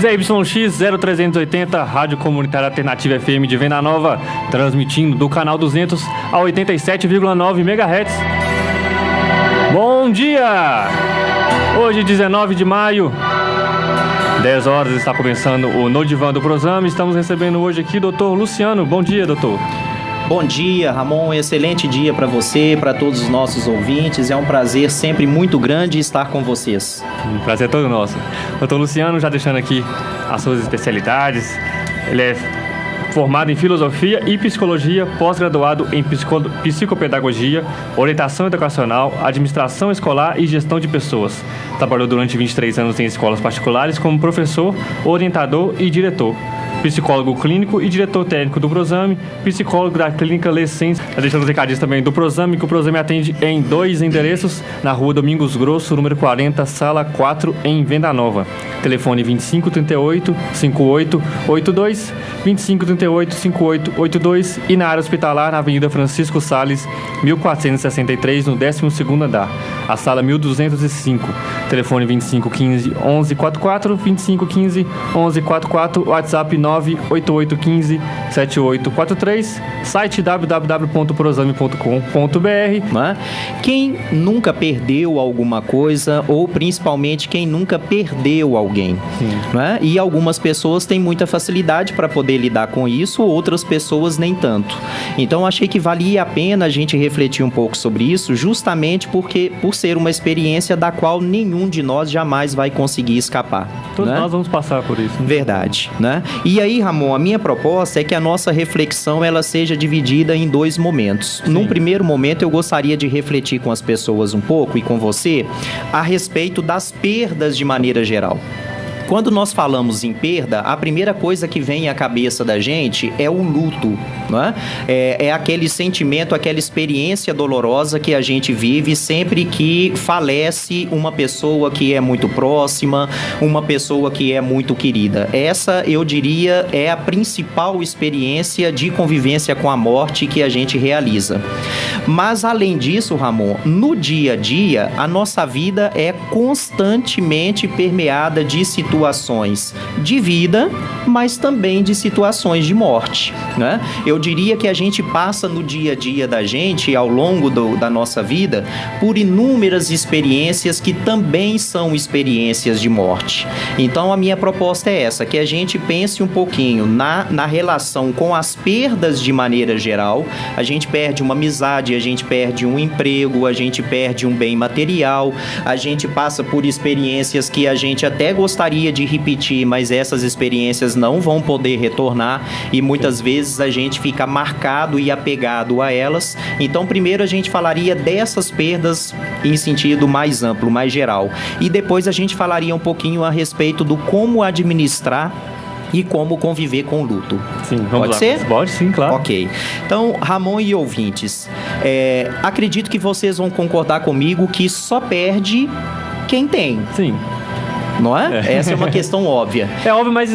ZYX 0380, Rádio Comunitária Alternativa FM de Venda Nova, transmitindo do canal 200 a 87,9 MHz. Bom dia! Hoje, 19 de maio, 10 horas, está começando o No Divã do Prosame. Estamos recebendo hoje aqui o Dr. Luciano. Bom dia, doutor. Bom dia, Ramon. Excelente dia para você, para todos os nossos ouvintes. É um prazer sempre muito grande estar com vocês. Prazer todo nosso. Dr. Luciano, já deixando aqui as suas especialidades, ele é formado em Filosofia e Psicologia, pós-graduado em Psicopedagogia, Orientação Educacional, Administração Escolar e Gestão de Pessoas. Trabalhou durante 23 anos em escolas particulares como professor, orientador e diretor. Psicólogo clínico e diretor técnico do Prosame, psicólogo da Clínica Lessense. Deixando os recadinhos também do Prosame, que o Prosame atende em 2 endereços, na rua Domingos Grosso, número 40, sala 4, em Venda Nova. Telefone 2538-5882, 2538-5882 e na área hospitalar, na Avenida Francisco Sales, 1463, no 12º andar. A sala 1205. Telefone 2515-1144, 2515-1144, WhatsApp 98815-7843, site www.prosame.com.br. Né? Quem nunca perdeu alguma coisa, ou principalmente quem nunca perdeu alguém. Né? E algumas pessoas têm muita facilidade para poder lidar com isso, outras pessoas nem tanto. Então achei que valia a pena a gente refletir um pouco sobre isso, justamente porque por ser uma experiência da qual nenhum de nós jamais vai conseguir escapar. Todos, né? Nós vamos passar por isso. Né? Verdade, né? E aí, Ramon, a minha proposta é que a nossa reflexão ela seja dividida em 2 momentos. Num primeiro momento, eu gostaria de refletir com as pessoas um pouco e com você a respeito das perdas de maneira geral. Quando nós falamos em perda, a primeira coisa que vem à cabeça da gente é o luto, né? É aquele sentimento, aquela experiência dolorosa que a gente vive sempre que falece uma pessoa que é muito próxima, uma pessoa que é muito querida. Essa, eu diria, é a principal experiência de convivência com a morte que a gente realiza. Mas, além disso, Ramon, no dia a dia, a nossa vida é constantemente permeada de situações de vida, mas também de situações de morte, né? Eu diria que a gente passa no dia a dia da gente, ao longo da nossa vida, por inúmeras experiências que também são experiências de morte. Então, a minha proposta é essa, que a gente pense um pouquinho na relação com as perdas de maneira geral. A gente perde uma amizade, a gente perde um emprego, a gente perde um bem material, a gente passa por experiências que a gente até gostaria de repetir, mas essas experiências não vão poder retornar e muitas vezes a gente fica marcado e apegado a elas. Então, primeiro a gente falaria dessas perdas em sentido mais amplo, mais geral. E depois a gente falaria um pouquinho a respeito do como administrar e como conviver com o luto. Sim, vamos Pode lá. ser? Pode sim, claro. Ok. Então, Ramon e ouvintes, acredito que vocês vão concordar comigo que só perde quem tem. Sim. Não é? Essa é uma questão óbvia. É óbvio, mas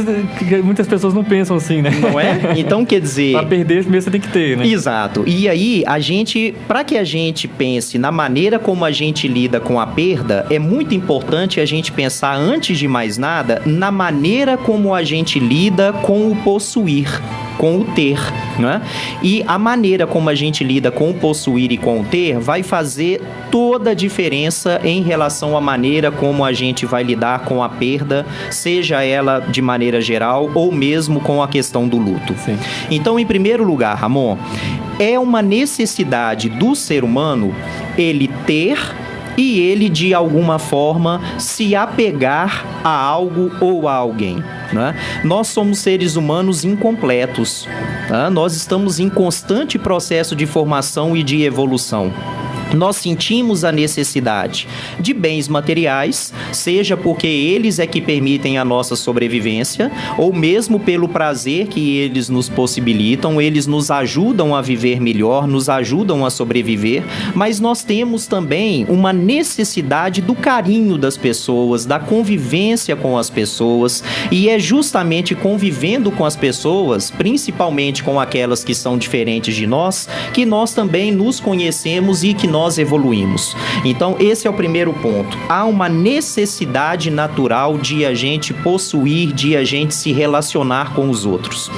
muitas pessoas não pensam assim, né? Não é? Então, quer dizer... Pra perder, primeiro você tem que ter, né? Exato. E aí, para que a gente pense na maneira como a gente lida com a perda, é muito importante a gente pensar, antes de mais nada, na maneira como a gente lida com o possuir, com o ter, né? E a maneira como a gente lida com o possuir e com o ter vai fazer toda a diferença em relação à maneira como a gente vai lidar com a perda, seja ela de maneira geral ou mesmo com a questão do luto. Sim. Então, em primeiro lugar, Ramon, é uma necessidade do ser humano ele ter e ele, de alguma forma, se apegar a algo ou a alguém. Né? Nós somos seres humanos incompletos. Né? Nós estamos em constante processo de formação e de evolução. Nós sentimos a necessidade de bens materiais, seja porque eles é que permitem a nossa sobrevivência, ou mesmo pelo prazer que eles nos possibilitam, eles nos ajudam a viver melhor, nos ajudam a sobreviver, mas nós temos também uma necessidade do carinho das pessoas, da convivência com as pessoas, e é justamente convivendo com as pessoas, principalmente com aquelas que são diferentes de nós, que nós também nos conhecemos e que nós nós evoluímos. Então, esse é o primeiro ponto. Há uma necessidade natural de a gente possuir, de a gente se relacionar com os outros.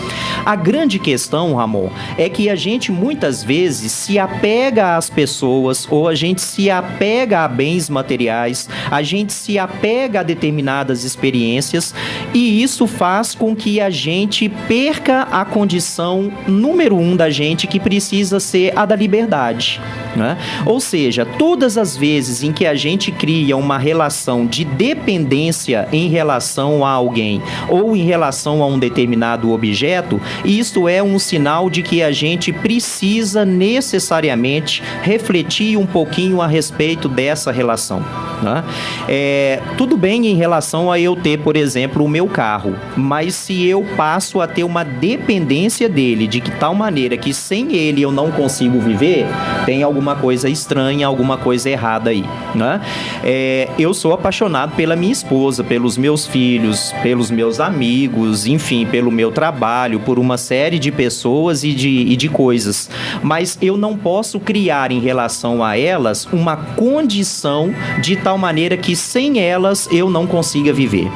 A grande questão, Ramon, é que a gente muitas vezes se apega às pessoas ou a gente se apega a bens materiais, a gente se apega a determinadas experiências e isso faz com que a gente perca a condição número 1 da gente, que precisa ser a da liberdade, né? Ou seja, todas as vezes em que a gente cria uma relação de dependência em relação a alguém ou em relação a um determinado objeto, isto é um sinal de que a gente precisa necessariamente refletir um pouquinho a respeito dessa relação, né? Tudo bem em relação a eu ter, por exemplo, o meu carro, mas se eu passo a ter uma dependência dele de que tal maneira que sem ele eu não consigo viver, tem alguma coisa estranha, alguma coisa errada aí, né? Eu sou apaixonado pela minha esposa, pelos meus filhos, pelos meus amigos, enfim, pelo meu trabalho, por uma série de pessoas e de coisas, mas eu não posso criar em relação a elas uma condição de tal maneira que sem elas eu não consiga viver.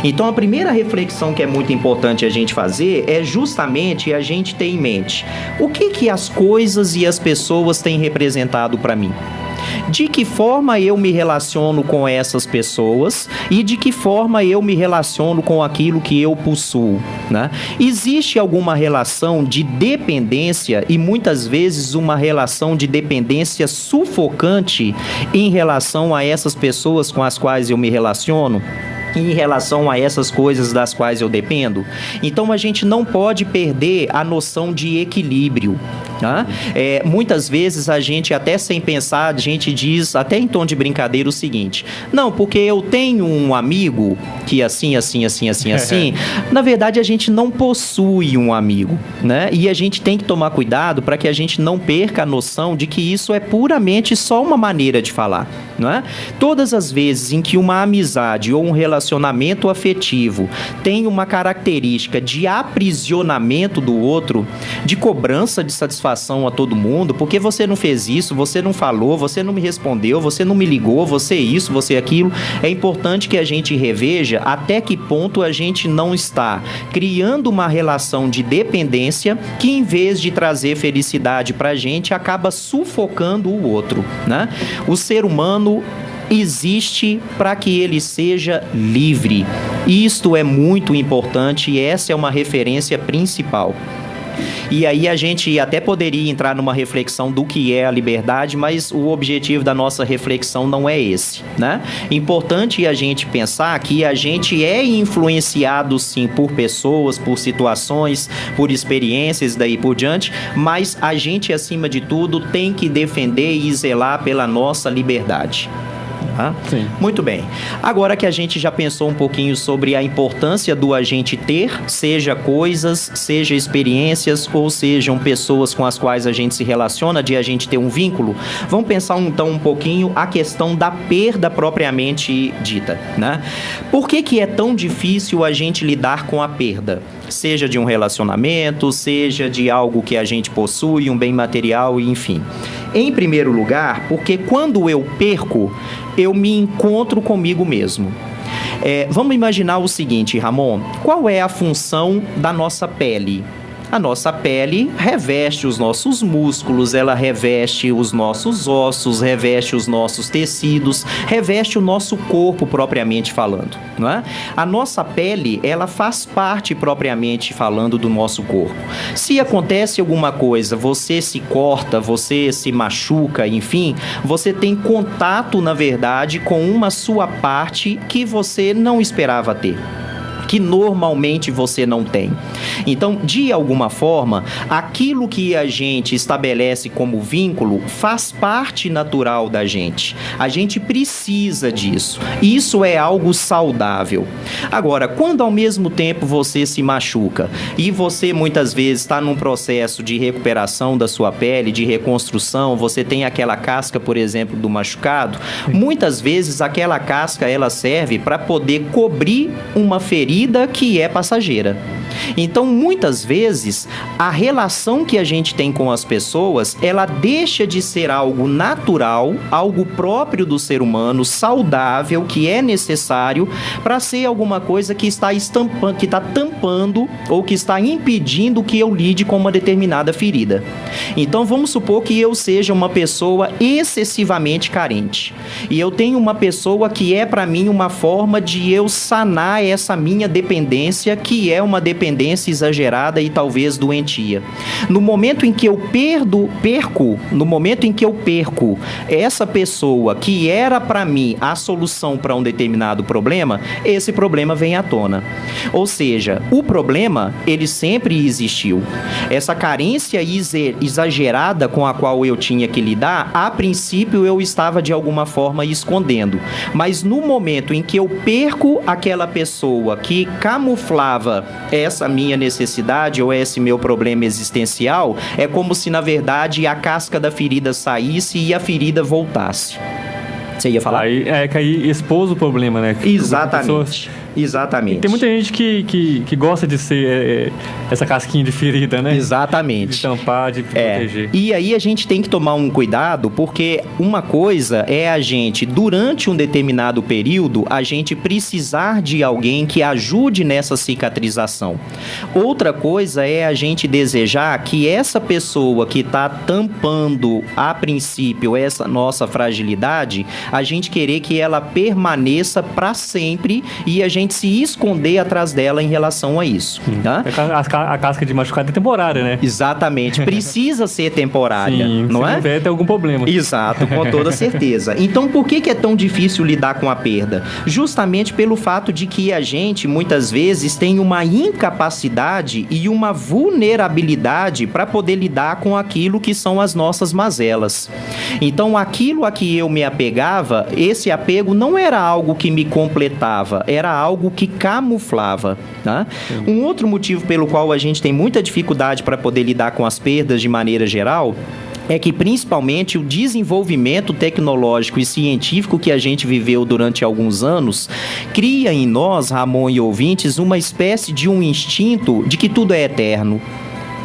Então a primeira reflexão que é muito importante a gente fazer é justamente a gente ter em mente o que as coisas e as pessoas têm representado para mim. De que forma eu me relaciono com essas pessoas e de que forma eu me relaciono com aquilo que eu possuo, né? Existe alguma relação de dependência e muitas vezes uma relação de dependência sufocante em relação a essas pessoas com as quais eu me relaciono? Em relação a essas coisas das quais eu dependo? Então a gente não pode perder a noção de equilíbrio, tá? Muitas vezes a gente, até sem pensar, a gente diz, até em tom de brincadeira, o seguinte: não, porque eu tenho um amigo que assim. Na verdade a gente não possui um amigo, né? E a gente tem que tomar cuidado para que a gente não perca a noção de que isso é puramente só uma maneira de falar, não é? Todas as vezes em que uma amizade ou um relacionamento afetivo tem uma característica de aprisionamento do outro, de cobrança de satisfação a todo mundo, porque você não fez isso, você não falou, você não me respondeu, você não me ligou, você isso, você aquilo, é importante que a gente reveja até que ponto a gente não está criando uma relação de dependência que, em vez de trazer felicidade pra gente, acaba sufocando o outro, né? O ser humano existe para que ele seja livre. Isto é muito importante e essa é uma referência principal. E aí a gente até poderia entrar numa reflexão do que é a liberdade, mas o objetivo da nossa reflexão não é esse, né? Importante a gente pensar que a gente é influenciado sim por pessoas, por situações, por experiências, daí por diante, mas a gente, acima de tudo, tem que defender e zelar pela nossa liberdade. Sim. Muito bem. Agora que a gente já pensou um pouquinho sobre a importância do a gente ter, seja coisas, seja experiências ou sejam pessoas com as quais a gente se relaciona, de a gente ter um vínculo, vamos pensar então um pouquinho a questão da perda propriamente dita, né? Por que é tão difícil a gente lidar com a perda? Seja de um relacionamento, seja de algo que a gente possui, um bem material, enfim. Em primeiro lugar, porque quando eu perco, eu me encontro comigo mesmo. Vamos imaginar o seguinte, Ramon: qual é a função da nossa pele? A nossa pele reveste os nossos músculos, ela reveste os nossos ossos, reveste os nossos tecidos, reveste o nosso corpo propriamente falando, não é? A nossa pele, ela faz parte propriamente falando do nosso corpo. Se acontece alguma coisa, você se corta, você se machuca, enfim, você tem contato, na verdade, com uma sua parte que você não esperava ter, que normalmente você não tem. Então, de alguma forma, aquilo que a gente estabelece como vínculo faz parte natural da gente. A gente precisa disso. Isso é algo saudável. Agora, quando ao mesmo tempo você se machuca e você muitas vezes está num processo de recuperação da sua pele, de reconstrução, você tem aquela casca, por exemplo, do machucado, muitas vezes aquela casca ela serve para poder cobrir uma ferida que é passageira. Então, muitas vezes, a relação que a gente tem com as pessoas, ela deixa de ser algo natural, algo próprio do ser humano, saudável, que é necessário, para ser alguma coisa que está tampando ou que está impedindo que eu lide com uma determinada ferida. Então, vamos supor que eu seja uma pessoa excessivamente carente. E eu tenho uma pessoa que é, para mim, uma forma de eu sanar essa minha dependência, que é uma dependência exagerada e talvez doentia. No momento em que eu perco essa pessoa que era para mim a solução para um determinado problema, esse problema vem à tona. Ou seja, o problema, ele sempre existiu. Essa carência exagerada com a qual eu tinha que lidar, a princípio eu estava de alguma forma escondendo. Mas no momento em que eu perco aquela pessoa que camuflava essa minha necessidade ou esse meu problema existencial, é como se, na verdade, a casca da ferida saísse e a ferida voltasse. Você ia falar? Aí expôs o problema, né? Exatamente. Exatamente. E tem muita gente que gosta de ser essa casquinha de ferida, né? Exatamente. De tampar, de proteger. E aí a gente tem que tomar um cuidado, porque uma coisa é a gente, durante um determinado período, a gente precisar de alguém que ajude nessa cicatrização. Outra coisa é a gente desejar que essa pessoa que está tampando, a princípio, essa nossa fragilidade, a gente querer que ela permaneça para sempre e a gente se esconder atrás dela em relação a isso. Tá? A casca de machucado é temporária, né? Exatamente. Precisa ser temporária, sim, não é? Se tiver, tem algum problema. Exato, com toda certeza. Então, por que é tão difícil lidar com a perda? Justamente pelo fato de que a gente, muitas vezes, tem uma incapacidade e uma vulnerabilidade para poder lidar com aquilo que são as nossas mazelas. Então, aquilo a que eu me apegava, esse apego não era algo que me completava, era algo que camuflava, tá? Um outro motivo pelo qual a gente tem muita dificuldade para poder lidar com as perdas de maneira geral é que, principalmente, o desenvolvimento tecnológico e científico que a gente viveu durante alguns anos cria em nós, Ramon e ouvintes, uma espécie de um instinto de que tudo é eterno.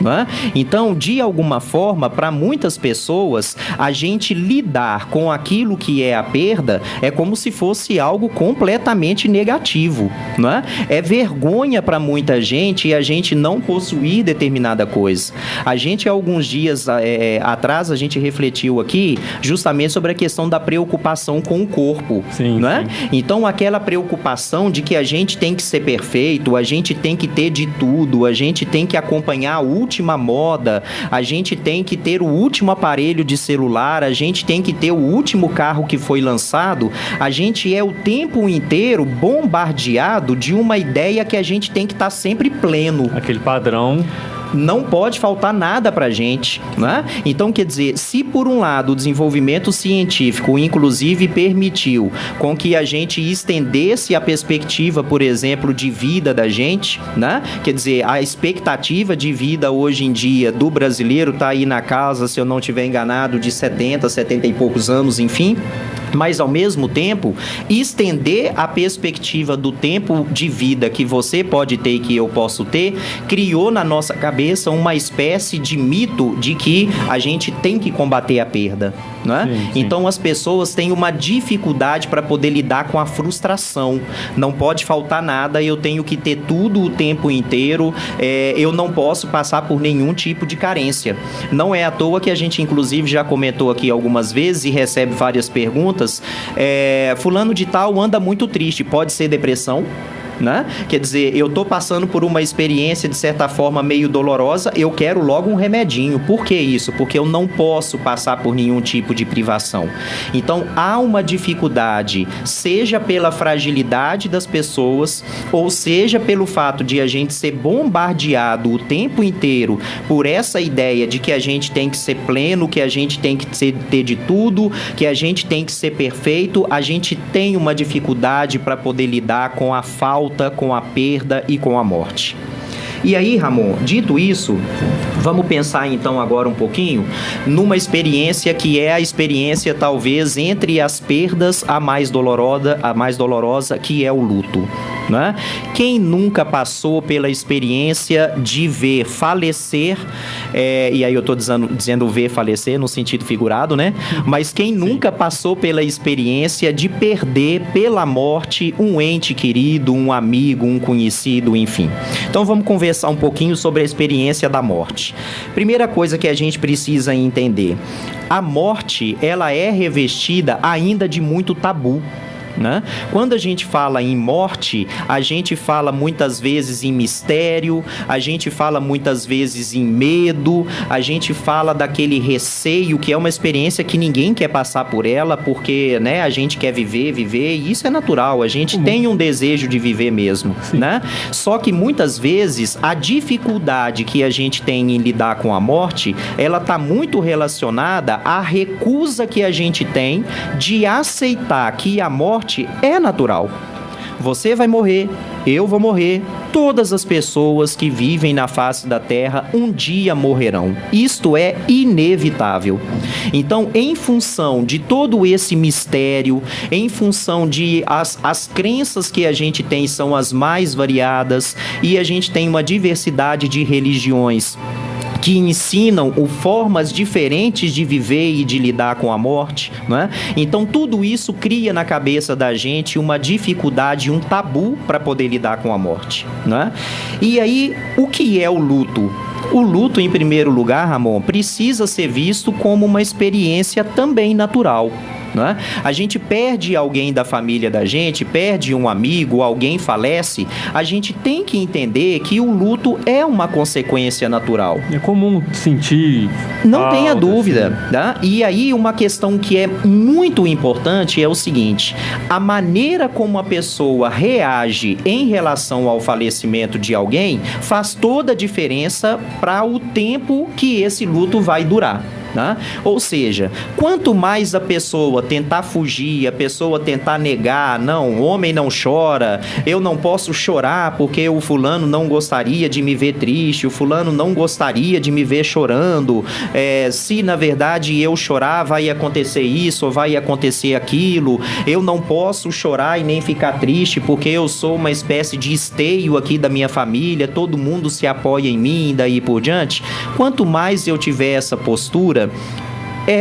Né? Então, de alguma forma, para muitas pessoas, a gente lidar com aquilo que é a perda é como se fosse algo completamente negativo. Né? É vergonha para muita gente a gente não possuir determinada coisa. A gente, há alguns dias atrás, a gente refletiu aqui justamente sobre a questão da preocupação com o corpo. Sim, né? sim. Então, aquela preocupação de que a gente tem que ser perfeito, a gente tem que ter de tudo, a gente tem que acompanhar a última moda, a gente tem que ter o último aparelho de celular, a gente tem que ter o último carro que foi lançado, a gente é o tempo inteiro bombardeado de uma ideia que a gente tem que estar sempre pleno. Aquele padrão. Não pode faltar nada pra gente, né? Então, quer dizer, se por um lado o desenvolvimento científico, inclusive, permitiu com que a gente estendesse a perspectiva, por exemplo, de vida da gente, né? Quer dizer, a expectativa de vida hoje em dia do brasileiro tá aí na casa, se eu não estiver enganado, de 70 e poucos anos, enfim. Mas, ao mesmo tempo, estender a perspectiva do tempo de vida que você pode ter e que eu posso ter, criou na nossa cabeça uma espécie de mito de que a gente tem que combater a perda. Né? Sim, sim. Então, as pessoas têm uma dificuldade para poder lidar com a frustração. Não pode faltar nada, eu tenho que ter tudo o tempo inteiro, eu não posso passar por nenhum tipo de carência. Não é à toa que a gente, inclusive, já comentou aqui algumas vezes e recebe várias perguntas. Fulano de tal anda muito triste, pode ser depressão? Né? Quer dizer, eu tô passando por uma experiência de certa forma meio dolorosa, eu quero logo um remedinho. Por que isso? Porque eu não posso passar por nenhum tipo de privação. Então, há uma dificuldade, seja pela fragilidade das pessoas, ou seja pelo fato de a gente ser bombardeado o tempo inteiro por essa ideia de que a gente tem que ser pleno, que a gente tem que ter de tudo, que a gente tem que ser perfeito. A gente tem uma dificuldade para poder lidar com a falta, com a perda e com a morte. E aí, Ramon, dito isso, vamos pensar então agora um pouquinho numa experiência que é a experiência talvez entre as perdas a mais dolorosa, que é o luto. né? Quem nunca passou pela experiência de ver falecer, e aí eu estou dizendo ver falecer no sentido figurado, né? Mas quem nunca passou pela experiência de perder pela morte um ente querido, um amigo, um conhecido, enfim. Então vamos conversar um pouquinho sobre a experiência da morte. Primeira coisa que a gente precisa entender: a morte, ela é revestida ainda de muito tabu, né? Quando a gente fala em morte, a gente fala muitas vezes em mistério, a gente fala muitas vezes em medo, a gente fala daquele receio, que é uma experiência que ninguém quer passar por ela, porque, né, a gente quer viver, e isso é natural, a gente tem um desejo de viver mesmo, né? Só que muitas vezes a dificuldade que a gente tem em lidar com a morte, ela está muito relacionada à recusa que a gente tem de aceitar que a morte é natural. Você vai morrer, eu vou morrer, todas as pessoas que vivem na face da terra um dia morrerão. Isto é inevitável. Então, em função de todo esse mistério, em função de as crenças que a gente tem são as mais variadas, e a gente tem uma diversidade de religiões que ensinam formas diferentes de viver e de lidar com a morte, né? Então tudo isso cria na cabeça da gente uma dificuldade, um tabu para poder lidar com a morte, né? E aí, o que é o luto? O luto, em primeiro lugar, Ramon, precisa ser visto como uma experiência também natural, né? A gente perde alguém da família da gente, perde um amigo, alguém falece, a gente tem que entender que o luto é uma consequência natural. É comum sentir... Não tenha dúvida, tá? E aí uma questão que é muito importante é o seguinte: a maneira como a pessoa reage em relação ao falecimento de alguém faz toda a diferença para o tempo que esse luto vai durar. Né? Ou seja, quanto mais a pessoa tentar fugir, a pessoa tentar negar, não, o homem não chora, eu não posso chorar porque o fulano não gostaria de me ver triste, o fulano não gostaria de me ver chorando, se na verdade eu chorar vai acontecer isso ou vai acontecer aquilo, eu não posso chorar e nem ficar triste porque eu sou uma espécie de esteio aqui da minha família, todo mundo se apoia em mim e daí por diante. Quanto mais eu tiver essa postura,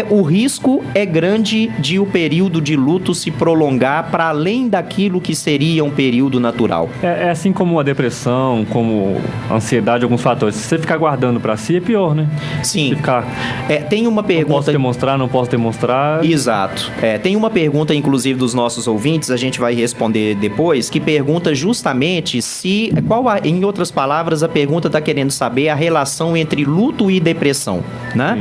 o risco é grande de o período de luto se prolongar para além daquilo que seria um período natural. É assim como a depressão, como a ansiedade, alguns fatores. Se você ficar guardando para si, é pior, né? Sim. Se ficar... tem uma pergunta... Não posso demonstrar. Exato. Tem uma pergunta, inclusive, dos nossos ouvintes, a gente vai responder depois, que pergunta justamente se... em outras palavras, a pergunta está querendo saber a relação entre luto e depressão, né?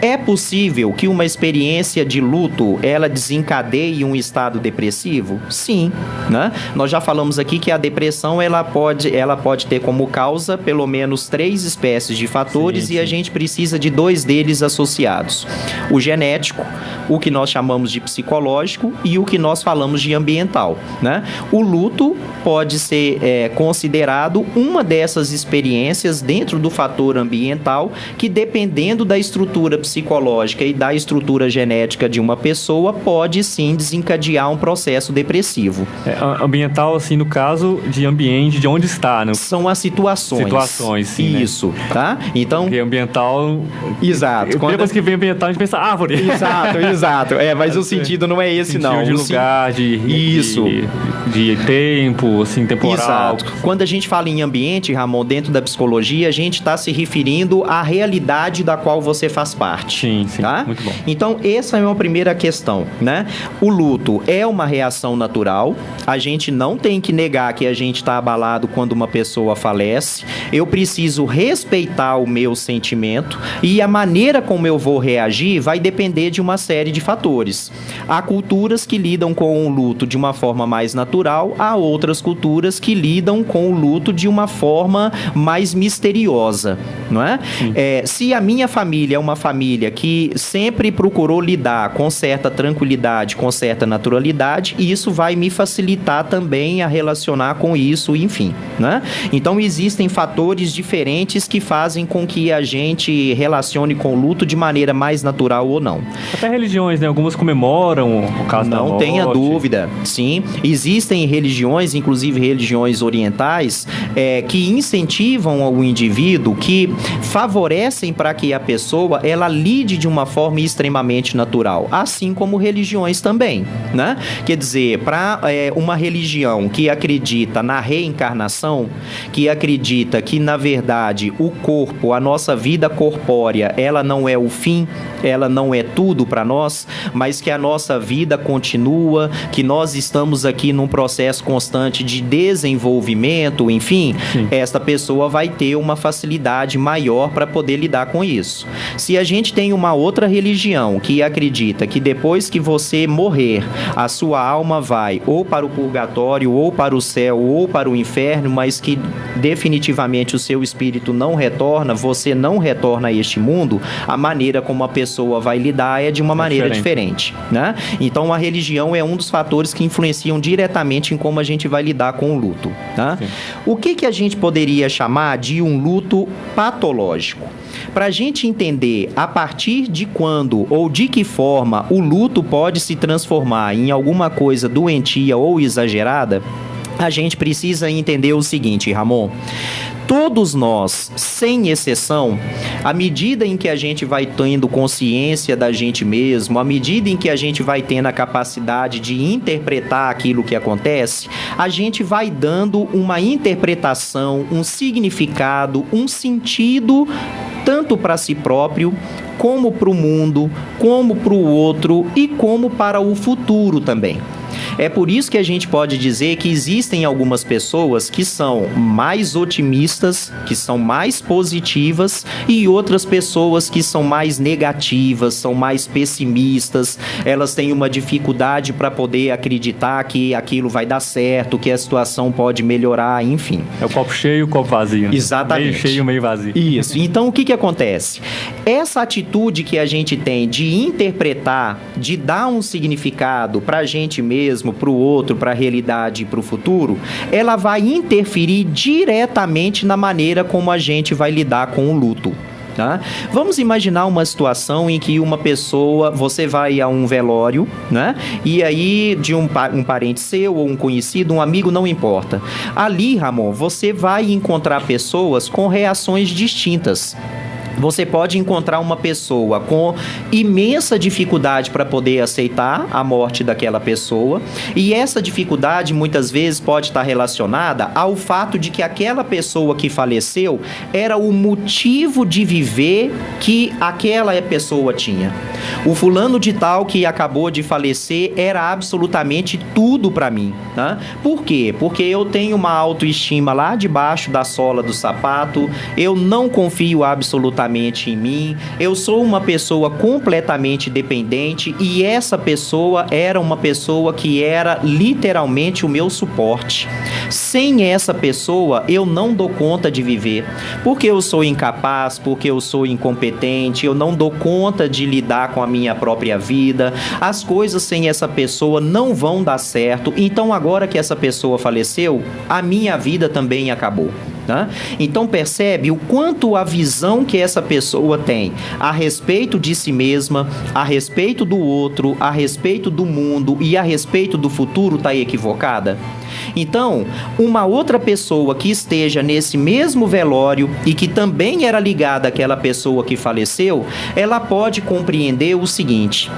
É possível que uma experiência de luto, ela desencadeie um estado depressivo? Sim, né? Nós já falamos aqui que a depressão, ela pode ter como causa pelo menos 3 espécies de fatores, sim. E a gente precisa de 2 deles associados: o genético, o que nós chamamos de psicológico e o que nós falamos de ambiental, né? O luto pode ser considerado uma dessas experiências dentro do fator ambiental, que dependendo da estrutura psicológica e da estrutura genética de uma pessoa, pode sim desencadear um processo depressivo. Ambiental, assim, no caso de ambiente, de onde está, né? São as situações. Situações, sim. Isso, né? Tá? Então... Porque ambiental... Exato. Depois que vem ambiental, a gente pensa árvore. Exato. Mas o sentido não é esse, não. De lugar, de tempo, assim, temporal. Exato. Quando a gente fala em ambiente, Ramon, dentro da psicologia, a gente está se referindo à realidade da qual você faz parte. Sim. Tá? Muito bom. Então, essa é uma primeira questão, né? O luto é uma reação natural. A gente não tem que negar que a gente está abalado quando uma pessoa falece. Eu preciso respeitar o meu sentimento, e a maneira como eu vou reagir vai depender de uma série de fatores. Há culturas que lidam com o luto de uma forma mais natural, há outras culturas que lidam com o luto de uma forma mais misteriosa, não é? Se a minha família é uma família que sempre procurou lidar com certa tranquilidade, com certa naturalidade, e isso vai me facilitar também a relacionar com isso, enfim, né? Então existem fatores diferentes que fazem com que a gente relacione com o luto de maneira mais natural ou não. Até religiões, né? Algumas comemoram o caso da morte. Não tenha dúvida, sim. Existem religiões, inclusive religiões orientais, que incentivam o indivíduo, que favorecem para que a pessoa ela lide de uma forma extremamente natural, assim como religiões também, né? Quer dizer, para uma religião que acredita na reencarnação, que acredita que, na verdade, o corpo, a nossa vida corpórea, ela não é o fim, ela não é tudo para nós, mas que a nossa vida continua, que nós estamos aqui num processo constante de desenvolvimento, enfim, sim, esta pessoa vai ter uma facilidade maior para poder lidar com isso. Se a gente tem uma outra religião que acredita que depois que você morrer, a sua alma vai ou para o purgatório, ou para o céu, ou para o inferno, mas que definitivamente o seu espírito não retorna, você não retorna a este mundo, a maneira como a pessoa vai lidar é de uma maneira diferente, né? Então a religião é um dos fatores que influenciam diretamente em como a gente vai lidar com o luto, tá? O que a gente poderia chamar de um luto patológico? Para a gente entender a partir de quando ou de que forma o luto pode se transformar em alguma coisa doentia ou exagerada, a gente precisa entender o seguinte, Ramon. Todos nós, sem exceção, à medida em que a gente vai tendo consciência da gente mesmo, à medida em que a gente vai tendo a capacidade de interpretar aquilo que acontece, a gente vai dando uma interpretação, um significado, um sentido, tanto para si próprio, como para o mundo, como para o outro e como para o futuro também. É por isso que a gente pode dizer que existem algumas pessoas que são mais otimistas, que são mais positivas, e outras pessoas que são mais negativas, são mais pessimistas, elas têm uma dificuldade para poder acreditar que aquilo vai dar certo, que a situação pode melhorar, enfim. É o copo cheio, o copo vazio. Né? Exatamente. Meio cheio, meio vazio. Isso. Então, o que acontece? Essa atitude que a gente tem de interpretar, de dar um significado para a gente mesmo, para o outro, para a realidade e para o futuro, ela vai interferir diretamente na maneira como a gente vai lidar com o luto. Tá? Vamos imaginar uma situação em que uma pessoa, você vai a um velório, né? E aí de um parente seu ou um conhecido, um amigo, não importa. Ali, Ramon, você vai encontrar pessoas com reações distintas. Você pode encontrar uma pessoa com imensa dificuldade para poder aceitar a morte daquela pessoa, e essa dificuldade muitas vezes pode estar relacionada ao fato de que aquela pessoa que faleceu era o motivo de viver que aquela pessoa tinha. O fulano de tal que acabou de falecer era absolutamente tudo para mim, tá? Por quê? Porque eu tenho uma autoestima lá debaixo da sola do sapato, eu não confio absolutamente em mim, eu sou uma pessoa completamente dependente, e essa pessoa era uma pessoa que era literalmente o meu suporte. Sem essa pessoa eu não dou conta de viver, porque eu sou incapaz, porque eu sou incompetente, eu não dou conta de lidar com a minha própria vida, as coisas sem essa pessoa não vão dar certo. Então agora que essa pessoa faleceu, a minha vida também acabou. Tá? Então percebe o quanto a visão que essa pessoa tem a respeito de si mesma, a respeito do outro, a respeito do mundo e a respeito do futuro está equivocada? Então, uma outra pessoa que esteja nesse mesmo velório e que também era ligada àquela pessoa que faleceu, ela pode compreender o seguinte: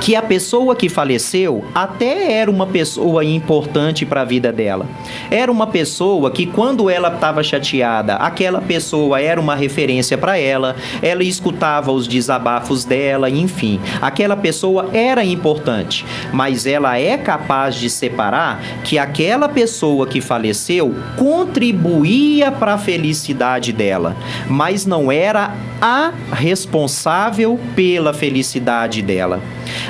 que a pessoa que faleceu até era uma pessoa importante para a vida dela. Era uma pessoa que, quando ela estava chateada, aquela pessoa era uma referência para ela, ela escutava os desabafos dela, enfim. Aquela pessoa era importante, mas ela é capaz de separar que aquela pessoa que faleceu contribuía para a felicidade dela, mas não era a responsável pela felicidade dela.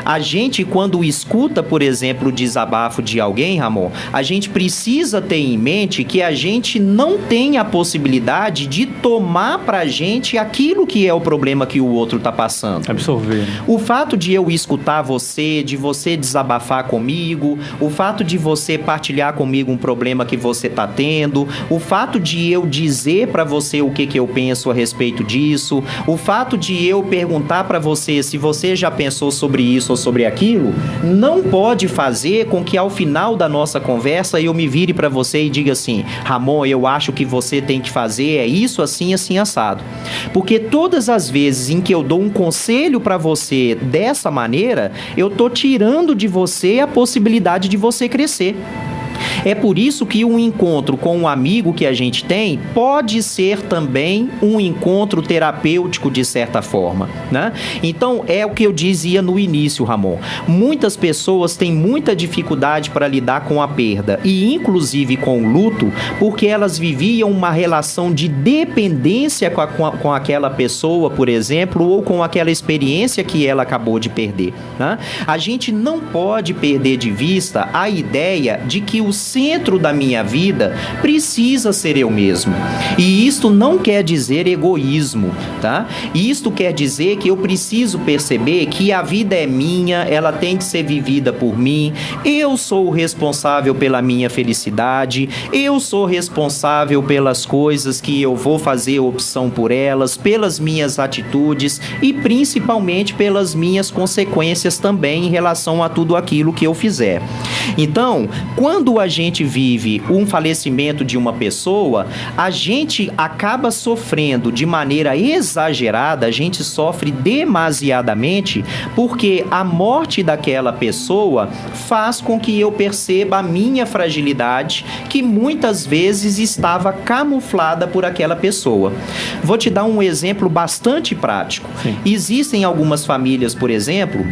A gente, quando escuta, por exemplo, o desabafo de alguém, Ramon, a gente precisa ter em mente que a gente não tem a possibilidade de tomar pra gente aquilo que é o problema que o outro tá passando. Absorver. O fato de eu escutar você, de você desabafar comigo, o fato de você partilhar comigo um problema que você tá tendo, o fato de eu dizer pra você o que eu penso a respeito disso, o fato de eu perguntar pra você se você já pensou sobre isso ou sobre aquilo, não pode fazer com que ao final da nossa conversa eu me vire pra você e diga assim: Ramon, eu acho que você tem que fazer é isso, assim, assim, assado. Porque todas as vezes em que eu dou um conselho pra você dessa maneira, eu tô tirando de você a possibilidade de você crescer. É por isso que um encontro com um amigo que a gente tem pode ser também um encontro terapêutico de certa forma, né? Então, é o que eu dizia no início, Ramon. Muitas pessoas têm muita dificuldade para lidar com a perda e inclusive com o luto, porque elas viviam uma relação de dependência com aquela pessoa, por exemplo, ou com aquela experiência que ela acabou de perder, né? A gente não pode perder de vista a ideia de que o centro da minha vida precisa ser eu mesmo. E isto não quer dizer egoísmo, tá? Isto quer dizer que eu preciso perceber que a vida é minha, ela tem que ser vivida por mim, eu sou o responsável pela minha felicidade, eu sou responsável pelas coisas que eu vou fazer opção por elas, pelas minhas atitudes e principalmente pelas minhas consequências também em relação a tudo aquilo que eu fizer. Então, quando a gente vive um falecimento de uma pessoa, a gente acaba sofrendo de maneira exagerada, a gente sofre demasiadamente, porque a morte daquela pessoa faz com que eu perceba a minha fragilidade, que muitas vezes estava camuflada por aquela pessoa. Vou te dar um exemplo bastante prático. Sim. Existem algumas famílias, por exemplo,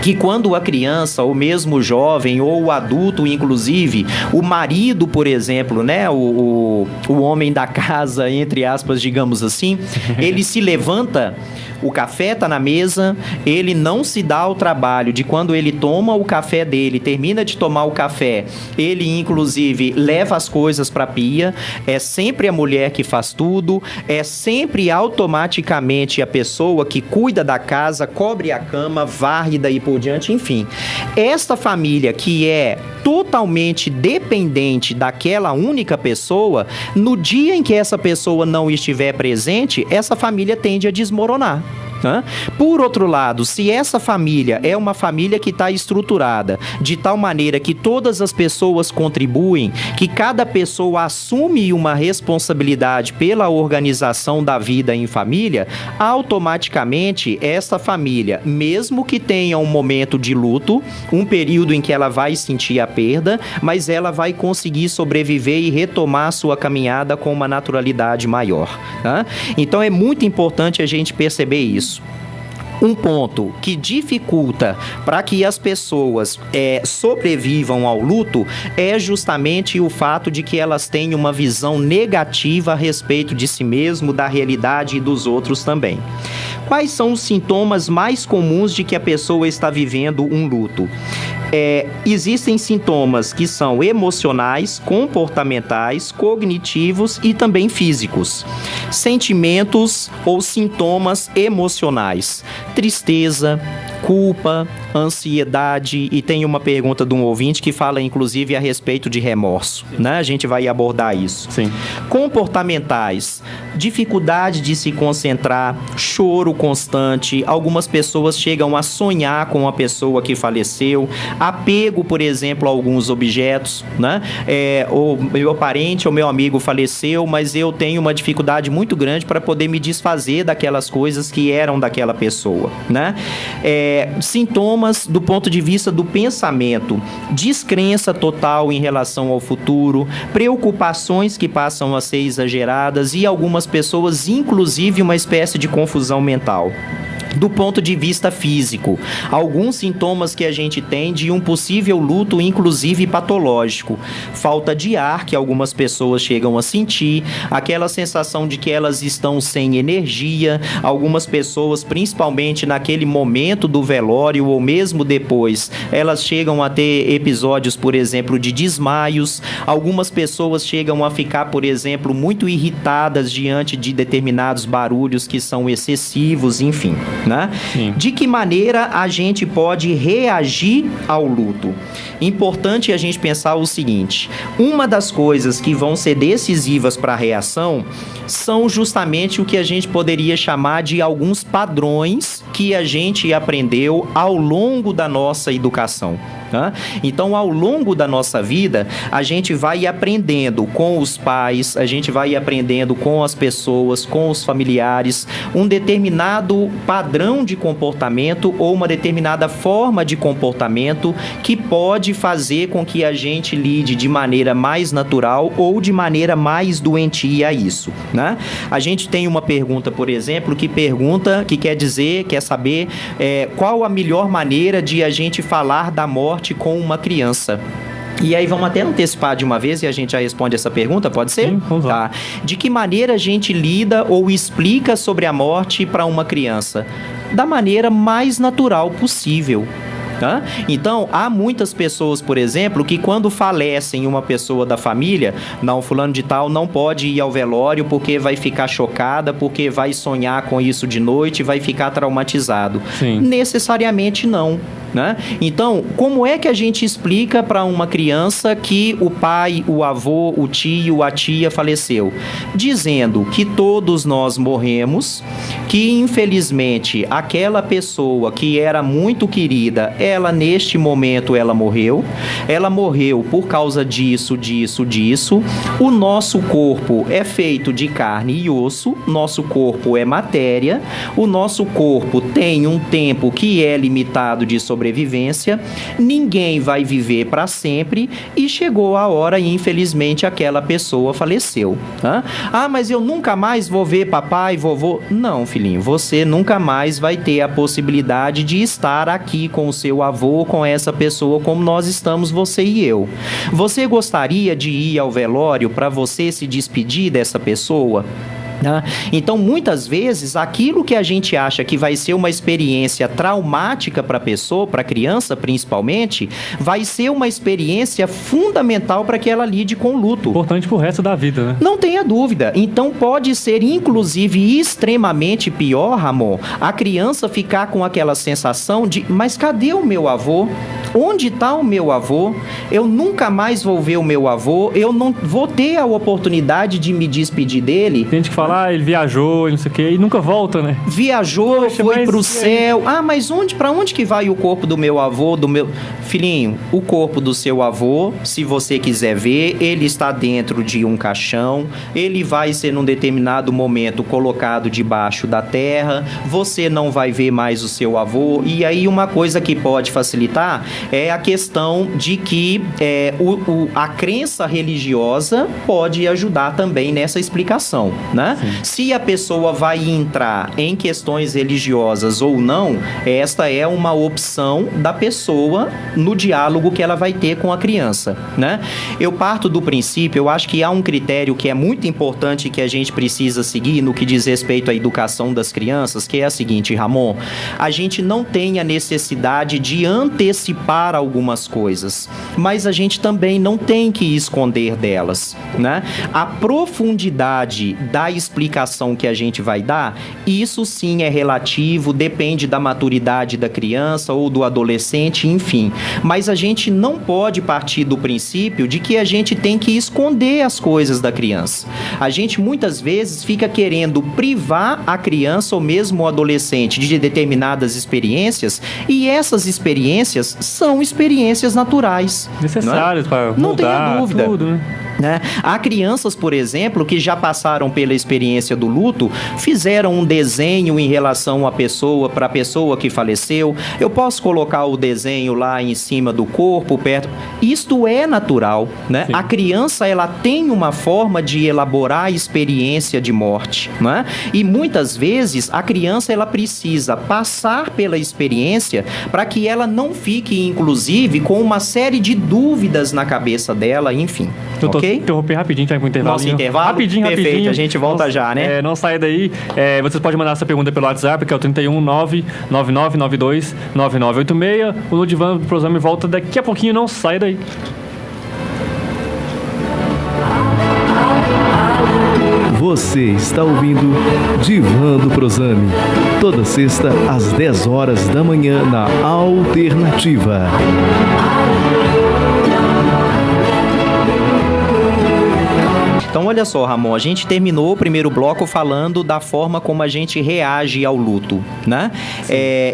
que quando a criança, ou mesmo o jovem, ou o adulto, inclusive, o marido, por exemplo, né, o homem da casa, entre aspas, digamos assim, ele se levanta, o café tá na mesa, ele não se dá ao trabalho de quando ele toma o café dele, termina de tomar o café, ele inclusive leva as coisas pra pia, é sempre a mulher que faz tudo, é sempre automaticamente a pessoa que cuida da casa, cobre a cama, varre daí por diante, enfim. Esta família que é totalmente dependente daquela única pessoa, no dia em que essa pessoa não estiver presente, essa família tende a desmoronar. Por outro lado, se essa família é uma família que está estruturada de tal maneira que todas as pessoas contribuem, que cada pessoa assume uma responsabilidade pela organização da vida em família, automaticamente essa família, mesmo que tenha um momento de luto, um período em que ela vai sentir a perda, mas ela vai conseguir sobreviver e retomar sua caminhada com uma naturalidade maior. Então é muito importante a gente perceber isso. Um ponto que dificulta para que as pessoas sobrevivam ao luto é justamente o fato de que elas têm uma visão negativa a respeito de si mesmo, da realidade e dos outros também. Quais são os sintomas mais comuns de que a pessoa está vivendo um luto? Existem sintomas que são emocionais, comportamentais, cognitivos e também físicos. Sentimentos ou sintomas emocionais: tristeza, culpa, ansiedade, e tem uma pergunta de um ouvinte que fala inclusive a respeito de remorso, né? A gente vai abordar isso. Sim. Comportamentais: dificuldade de se concentrar, choro constante, algumas pessoas chegam a sonhar com a pessoa que faleceu, apego, por exemplo, a alguns objetos, né? O meu parente ou meu amigo faleceu, mas eu tenho uma dificuldade muito grande para poder me desfazer daquelas coisas que eram daquela pessoa, né? Sintomas do ponto de vista do pensamento: descrença total em relação ao futuro, preocupações que passam a ser exageradas e algumas pessoas, inclusive, uma espécie de confusão mental. Do ponto de vista físico, alguns sintomas que a gente tem de um possível luto, inclusive patológico. Falta de ar, que algumas pessoas chegam a sentir, aquela sensação de que elas estão sem energia, algumas pessoas, principalmente naquele momento do velório ou mesmo depois, elas chegam a ter episódios, por exemplo, de desmaios, algumas pessoas chegam a ficar, por exemplo, muito irritadas diante de determinados barulhos que são excessivos, enfim. Né? De que maneira a gente pode reagir ao luto? Importante a gente pensar o seguinte: uma das coisas que vão ser decisivas para a reação são justamente o que a gente poderia chamar de alguns padrões que a gente aprendeu ao longo da nossa educação. Tá? Então, ao longo da nossa vida, a gente vai aprendendo com os pais, a gente vai aprendendo com as pessoas, com os familiares, um determinado padrão de comportamento ou uma determinada forma de comportamento que pode fazer com que a gente lide de maneira mais natural ou de maneira mais doentia a isso, né? A gente tem uma pergunta, por exemplo, que quer saber qual a melhor maneira de a gente falar da morte com uma criança. E aí vamos até antecipar de uma vez e a gente já responde essa pergunta, pode ser? Sim, vamos lá. Tá. De que maneira a gente lida ou explica sobre a morte para uma criança? Da maneira mais natural possível. Tá? Então, há muitas pessoas, por exemplo, que quando falecem uma pessoa da família, não, fulano de tal não pode ir ao velório porque vai ficar chocada, porque vai sonhar com isso de noite, vai ficar traumatizado. Sim. Necessariamente não. Né? Então, como é que a gente explica para uma criança que o pai, o avô, o tio, a tia faleceu? Dizendo que todos nós morremos, que infelizmente aquela pessoa que era muito querida, ela neste momento ela morreu por causa disso, o nosso corpo é feito de carne e osso, nosso corpo é matéria, o nosso corpo tem um tempo que é limitado de sobrevivência, ninguém vai viver para sempre e chegou a hora e infelizmente aquela pessoa faleceu. Tá? Ah, mas eu nunca mais vou ver papai, vovô. Não, filhinho, você nunca mais vai ter a possibilidade de estar aqui com o seu avô, com essa pessoa como nós estamos, você e eu. Você gostaria de ir ao velório para você se despedir dessa pessoa? Então, muitas vezes, aquilo que a gente acha que vai ser uma experiência traumática para a pessoa, para a criança principalmente, vai ser uma experiência fundamental para que ela lide com o luto. Importante para o resto da vida, né? Não tenha dúvida. Então, pode ser, inclusive, extremamente pior, Ramon, a criança ficar com aquela sensação de: mas cadê o meu avô? Onde está o meu avô? Eu nunca mais vou ver o meu avô, eu não vou ter a oportunidade de me despedir dele. Tem gente que fala: ele viajou e não sei o quê, e nunca volta, né? Viajou, poxa, foi pro céu. Ah, mas pra onde que vai o corpo do meu avô, do meu... Filhinho, o corpo do seu avô, se você quiser ver, ele está dentro de um caixão, ele vai ser num determinado momento colocado debaixo da terra, você não vai ver mais o seu avô. E aí uma coisa que pode facilitar é a questão de que a crença religiosa pode ajudar também nessa explicação, né? Sim. Se a pessoa vai entrar em questões religiosas ou não, esta é uma opção da pessoa no diálogo que ela vai ter com a criança, né? Eu parto do princípio, eu acho que há um critério que é muito importante que a gente precisa seguir no que diz respeito à educação das crianças, que é a seguinte, Ramon: a gente não tem a necessidade de antecipar algumas coisas, mas a gente também não tem que esconder delas, né? A profundidade da explicação que a gente vai dar, isso sim é relativo, depende da maturidade da criança ou do adolescente, enfim. Mas a gente não pode partir do princípio de que a gente tem que esconder as coisas da criança. A gente muitas vezes fica querendo privar a criança ou mesmo o adolescente de determinadas experiências, e essas experiências são experiências naturais. Necessárias para mudar, não tenha dúvida. Tudo, né? né? Há crianças, por exemplo, que já passaram pela experiência do luto, fizeram um desenho em relação à pessoa, para a pessoa que faleceu. Eu posso colocar o desenho lá em cima do corpo, perto. Isto é natural, né? Sim. A criança, ela tem uma forma de elaborar a experiência de morte, né? E muitas vezes a criança, ela precisa passar pela experiência para que ela não fique, inclusive, com uma série de dúvidas na cabeça dela, enfim. Ok? Interromper rapidinho, vai pro intervalo. Nosso intervalo? Rapidinho. Perfeito, a gente volta já, né? Não sai daí. Vocês podem mandar essa pergunta pelo WhatsApp, que é o 31999929986. O No Divã do Prosame volta daqui a pouquinho, não sai daí. Você está ouvindo Divã do Prosame, toda sexta às 10 horas da manhã na Alternativa. Então, olha só, Ramon, a gente terminou o primeiro bloco falando da forma como a gente reage ao luto, né?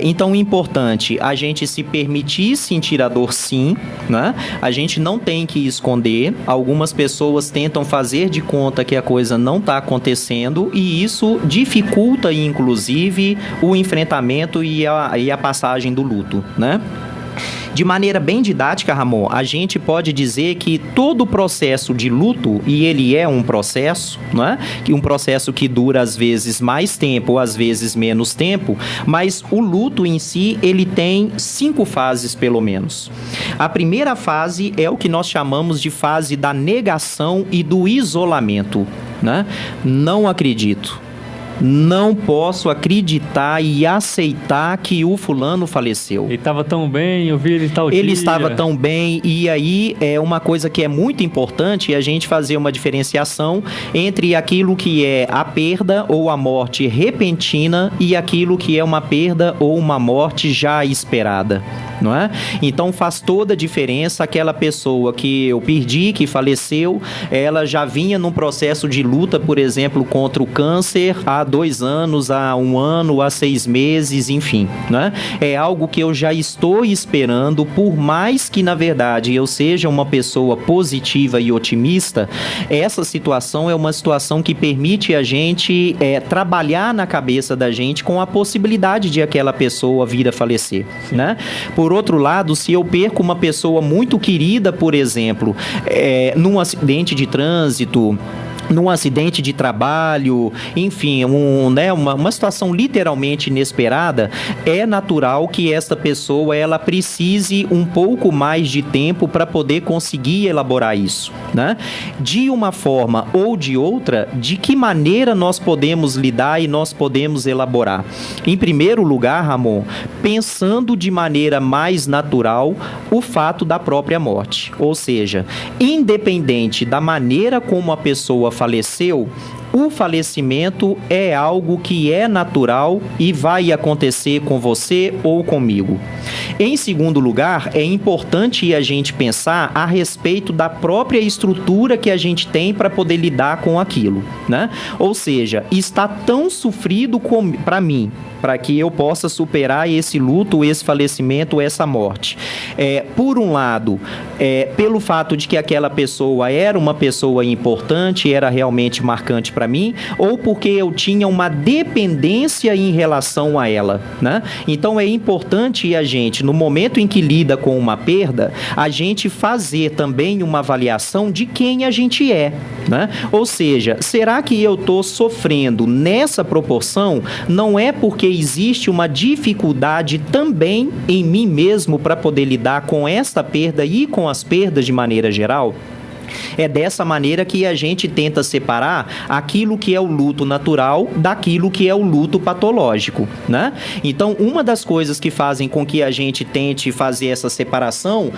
Então, é importante a gente se permitir sentir a dor, sim, né? A gente não tem que esconder. Algumas pessoas tentam fazer de conta que a coisa não está acontecendo e isso dificulta, inclusive, o enfrentamento e a passagem do luto, né? De maneira bem didática, Ramon, a gente pode dizer que todo o processo de luto, e ele é um processo, né? Um processo que dura às vezes mais tempo ou às vezes menos tempo, mas o luto em si, ele tem 5 fases pelo menos. A primeira fase é o que nós chamamos de fase da negação e do isolamento, né? Não acredito. Não posso acreditar e aceitar que o fulano faleceu. Ele estava tão bem, eu vi ele tal dia. Ele estava tão bem, e aí é uma coisa que é muito importante a gente fazer uma diferenciação entre aquilo que é a perda ou a morte repentina e aquilo que é uma perda ou uma morte já esperada, não é? Então faz toda a diferença aquela pessoa que eu perdi, que faleceu, ela já vinha num processo de luta, por exemplo, contra o câncer há 2 anos, há 1 ano, há 6 meses, enfim, né? É algo que eu já estou esperando, por mais que, na verdade, eu seja uma pessoa positiva e otimista, essa situação é uma situação que permite a gente trabalhar na cabeça da gente com a possibilidade de aquela pessoa vir a falecer, né? Por outro lado, se eu perco uma pessoa muito querida, por exemplo, num acidente de trânsito, num acidente de trabalho, enfim, uma situação literalmente inesperada, é natural que esta pessoa ela precise um pouco mais de tempo para poder conseguir elaborar isso, né? De uma forma ou de outra, de que maneira nós podemos lidar e nós podemos elaborar? Em primeiro lugar, Ramon, pensando de maneira mais natural o fato da própria morte, ou seja, independente da maneira como a pessoa faleceu, o falecimento é algo que é natural e vai acontecer com você ou comigo. Em segundo lugar, é importante a gente pensar a respeito da própria estrutura que a gente tem para poder lidar com aquilo, né? Ou seja, está tão sofrido para mim, para que eu possa superar esse luto, esse falecimento, essa morte. Por um lado, pelo fato de que aquela pessoa era uma pessoa importante, era realmente marcante para mim, ou porque eu tinha uma dependência em relação a ela, né? Então é importante a gente, no momento em que lida com uma perda, a gente fazer também uma avaliação de quem a gente é, né? Ou seja, será que eu estou sofrendo nessa proporção? Não é porque existe uma dificuldade também em mim mesmo para poder lidar com esta perda e com as perdas de maneira geral? É dessa maneira que a gente tenta separar aquilo que é o luto natural daquilo que é o luto patológico, né? Então, uma das coisas que fazem com que a gente tente fazer essa separação,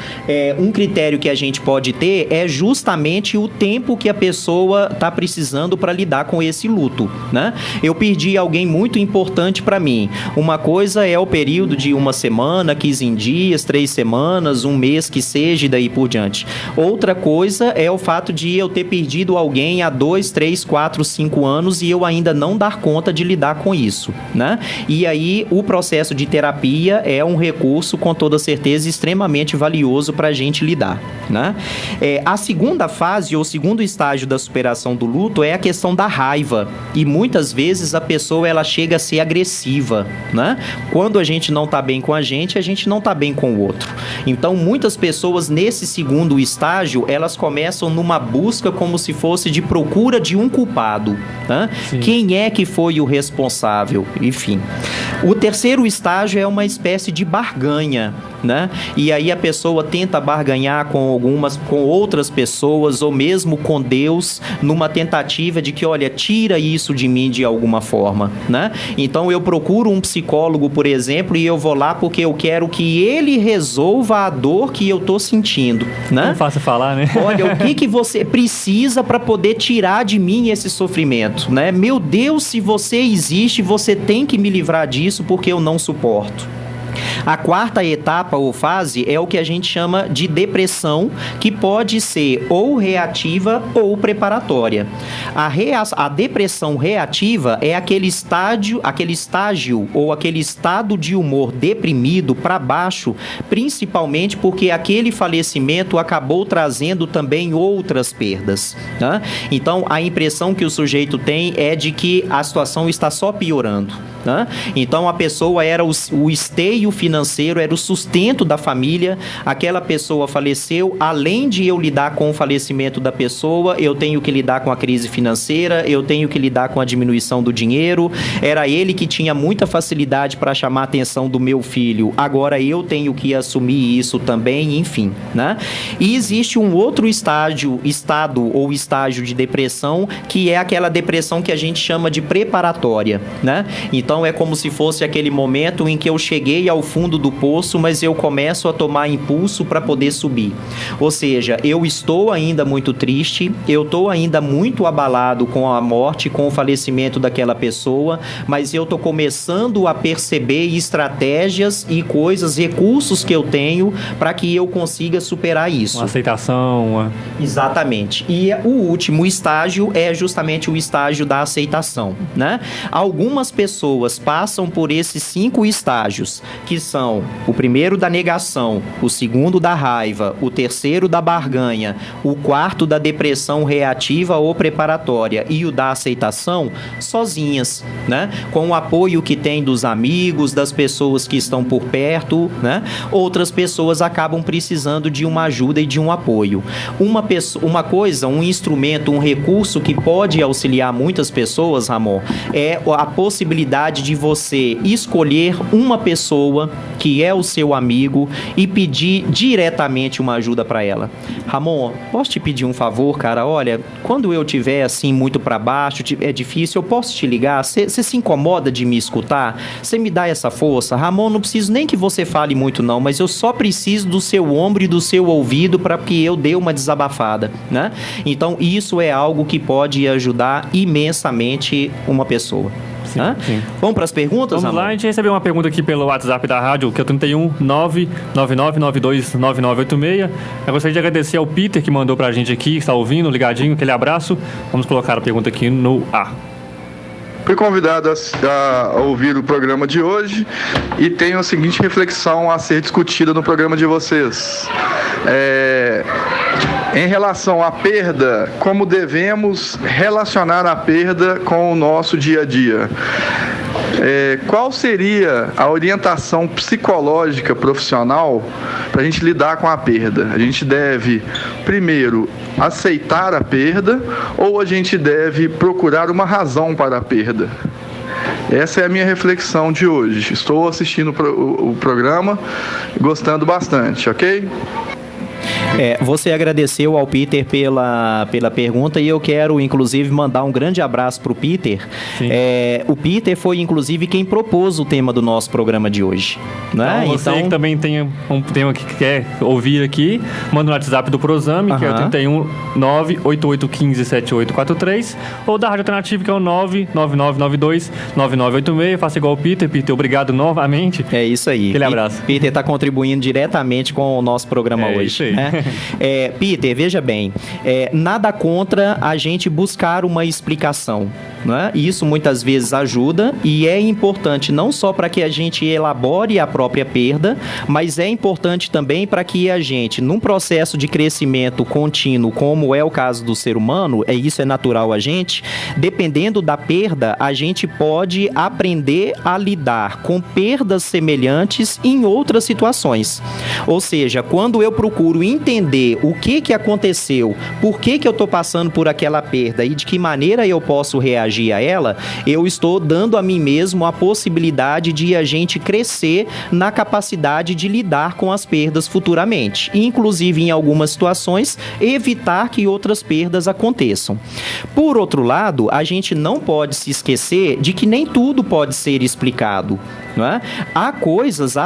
um critério que a gente pode ter é justamente o tempo que a pessoa está precisando para lidar com esse luto, né? Eu perdi alguém muito importante para mim. Uma coisa é o período de 1 semana, 15 dias, 3 semanas, 1 mês que seja e daí por diante. Outra coisa é o fato de eu ter perdido alguém há 2, 3, 4, 5 anos e eu ainda não dar conta de lidar com isso, né? E aí o processo de terapia é um recurso, com toda certeza, extremamente valioso para a gente lidar, né? A segunda fase, ou segundo estágio da superação do luto, é a questão da raiva. E muitas vezes a pessoa ela chega a ser agressiva, né? Quando a gente não tá bem com a gente não tá bem com o outro. Então, muitas pessoas nesse segundo estágio, elas começam numa busca como se fosse de procura de um culpado, né? Quem é que foi o responsável? Enfim. O terceiro estágio é uma espécie de barganha, né? E aí a pessoa tenta barganhar com outras pessoas ou mesmo com Deus, numa tentativa de que, olha, tira isso de mim de alguma forma, né? Então eu procuro um psicólogo, por exemplo, e eu vou lá porque eu quero que ele resolva a dor que eu tô sentindo, né? Não fácil falar, né? Olha, o que você precisa para poder tirar de mim esse sofrimento, né? Meu Deus, se você existe, você tem que me livrar disso porque eu não suporto. A quarta etapa ou fase é o que a gente chama de depressão, que pode ser ou reativa ou preparatória. A depressão reativa é aquele estágio ou aquele estado de humor deprimido para baixo, principalmente porque aquele falecimento acabou trazendo também outras perdas, né? Então, a impressão que o sujeito tem é de que a situação está só piorando, né? Então, a pessoa era o esteio financeiro, era o sustento da família, aquela pessoa faleceu, além de eu lidar com o falecimento da pessoa, eu tenho que lidar com a crise financeira, eu tenho que lidar com a diminuição do dinheiro, era ele que tinha muita facilidade para chamar a atenção do meu filho, agora eu tenho que assumir isso também, enfim, né? E existe um outro estado ou estágio de depressão, que é aquela depressão que a gente chama de preparatória, né? Então é como se fosse aquele momento em que eu cheguei ao fundo do poço, mas eu começo a tomar impulso para poder subir. Ou seja, eu estou ainda muito triste, eu estou ainda muito abalado com a morte, com o falecimento daquela pessoa, mas eu estou começando a perceber estratégias e coisas, recursos que eu tenho para que eu consiga superar isso. Uma aceitação. Exatamente. E o último estágio é justamente o estágio da aceitação, né? Algumas pessoas passam por esses 5 estágios, que são o primeiro da negação, o segundo da raiva, o terceiro da barganha, o quarto da depressão reativa ou preparatória e o da aceitação, sozinhas, né? Com o apoio que tem dos amigos, das pessoas que estão por perto, né? Outras pessoas acabam precisando de uma ajuda e de um apoio. Um instrumento, um recurso que pode auxiliar muitas pessoas, Ramon, é a possibilidade de você escolher uma pessoa que é o seu amigo e pedir diretamente uma ajuda para ela. Ramon, posso te pedir um favor, cara? Olha, quando eu estiver assim muito para baixo, é difícil, eu posso te ligar? Você se incomoda de me escutar? Você me dá essa força? Ramon, não preciso nem que você fale muito não, mas eu só preciso do seu ombro e do seu ouvido para que eu dê uma desabafada, né? Então, isso é algo que pode ajudar imensamente uma pessoa. Sim, sim. Vamos para as perguntas, Vamos Ramon? lá, a gente recebeu uma pergunta aqui pelo WhatsApp da rádio, que é o 31 999929986. Eu gostaria de agradecer ao Peter, que mandou pra gente aqui, que está ouvindo, ligadinho, aquele abraço. Vamos colocar a pergunta aqui no ar. Fui convidado a ouvir o programa de hoje e tenho a seguinte reflexão a ser discutida no programa de vocês. Em relação à perda, como devemos relacionar a perda com o nosso dia a dia? Qual seria a orientação psicológica profissional para a gente lidar com a perda? A gente deve, primeiro, aceitar a perda ou a gente deve procurar uma razão para a perda? Essa é a minha reflexão de hoje. Estou assistindo o programa, gostando bastante, ok? Você agradeceu ao Peter pela pergunta e eu quero, inclusive, mandar um grande abraço para o Peter. O Peter foi, inclusive, quem propôs o tema do nosso programa de hoje, né? Então, você que também tem um tema que quer ouvir aqui, manda no WhatsApp do Prozame, que é o 31 988157843, ou da Rádio Alternativa, que é o 999929986. Faça igual o Peter. Peter, obrigado novamente. É isso aí. Aquele abraço. Peter está contribuindo diretamente com o nosso programa hoje. Isso aí. né? Peter, veja bem, nada contra a gente buscar uma explicação, né? Isso muitas vezes ajuda e é importante não só para que a gente elabore a própria perda, mas é importante também para que a gente, num processo de crescimento contínuo, como é o caso do ser humano, isso é natural a gente, dependendo da perda, a gente pode aprender a lidar com perdas semelhantes em outras situações. Ou seja, quando eu procuro entender o que aconteceu, por que eu estou passando por aquela perda e de que maneira eu posso reagir a ela, eu estou dando a mim mesmo a possibilidade de a gente crescer na capacidade de lidar com as perdas futuramente. E, inclusive, em algumas situações, evitar que outras perdas aconteçam. Por outro lado, a gente não pode se esquecer de que nem tudo pode ser explicado, não é? Há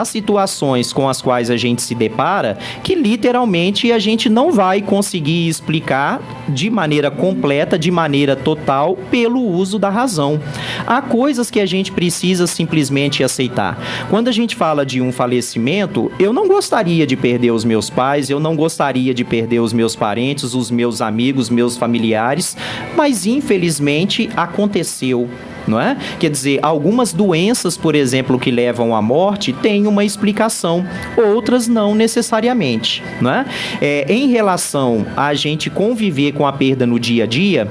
situações com as quais a gente se depara que literalmente a gente não vai conseguir explicar de maneira completa, de maneira total, pelo uso da razão. Há coisas que a gente precisa simplesmente aceitar. Quando a gente fala de um falecimento, eu não gostaria de perder os meus pais, eu não gostaria de perder os meus parentes, os meus amigos, meus familiares, mas infelizmente aconteceu. Não é? Quer dizer, algumas doenças, por exemplo, que levam à morte, têm uma explicação, outras não necessariamente. Não é? Em relação a gente conviver com a perda no dia a dia,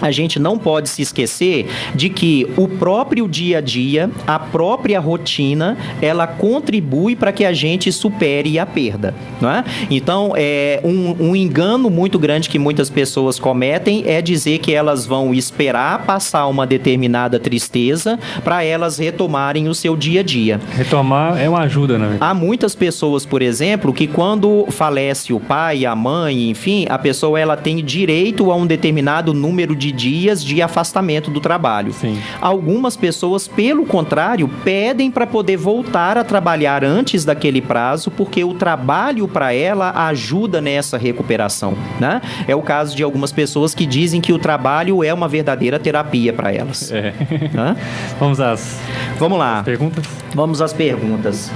a gente não pode se esquecer de que o próprio dia a dia, a própria rotina, ela contribui para que a gente supere a perda, não é? Então, um engano muito grande que muitas pessoas cometem é dizer que elas vão esperar passar uma determinada tristeza para elas retomarem o seu dia a dia. Retomar é uma ajuda, né? Há muitas pessoas, por exemplo, que quando falece o pai, a mãe, enfim, a pessoa ela tem direito a um determinado número de dias de afastamento do trabalho. Sim. Algumas pessoas, pelo contrário, pedem para poder voltar a trabalhar antes daquele prazo, porque o trabalho para ela ajuda nessa recuperação, né? É o caso de algumas pessoas que dizem que o trabalho é uma verdadeira terapia para elas. Vamos lá. Perguntas? Vamos às perguntas.